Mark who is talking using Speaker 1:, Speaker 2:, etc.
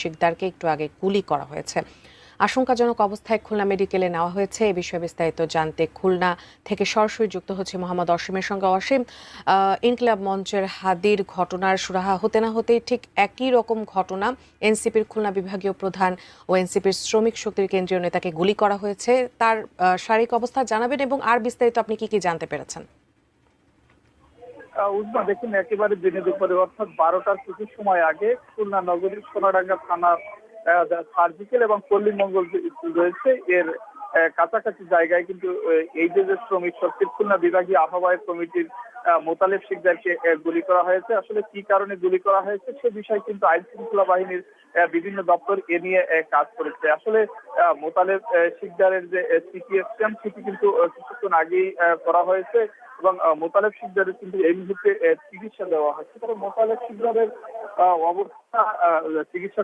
Speaker 1: শিকদারকে একটু আগে গুলি করা হয়েছে। আশঙ্কাজনক অবস্থায় খুলনা মেডিকেলে নেওয়া হয়েছে। এ বিষয়ে বিস্তারিত জানতে খুলনা থেকে সরাসরি যুক্ত হচ্ছে মোহাম্মদ অসীমের সঙ্গে। অসীম, ইনকিলাব মঞ্চের হাদির ঘটনার সুরাহা হতে না হতেই ঠিক একই রকম ঘটনা, এনসিপির খুলনা বিভাগীয় প্রধান ও এনসিপির শ্রমিক শক্তির কেন্দ্রীয় নেতাকে গুলি করা হয়েছে। তার শারীরিক অবস্থা জানাবেন এবং আর বিস্তারিত আপনি কি কি জানতে পেরেছেন?
Speaker 2: উজমা, দেখুন, একেবারে দিনে দুপুরে অর্থাৎ 12টার কিছু সময় আগে খুলনা নগরীর সোনাডাঙ্গা থানার সার্জিক্যাল এবং পল্লী মঙ্গল রয়েছে এর কাছাকাছি জায়গায় কিন্তু এই যে শ্রমিক শক্তির খুলনা বিভাগীয় আহ্বায়ক কমিটির মোতালেব শিকদারকে গুলি করা হয়েছে। আসলে কি কারণে গুলি করা হয়েছে সে বিষয়ে কিন্তু আইন শৃঙ্খলা বাহিনীর বিভিন্ন দপ্তর এ নিয়ে কাজ করেছে। আসলে মোতালেব শিকদারের যে সিটি স্ক্যান সেটি কিন্তু কিছুক্ষণ আগেই করা হয়েছে এবং মোতালেব শিকদারের কিন্তু এই মুহূর্তে চিকিৎসা দেওয়া হচ্ছে। তবে মোতালেব শিকদারের অবস্থা চিকিৎসা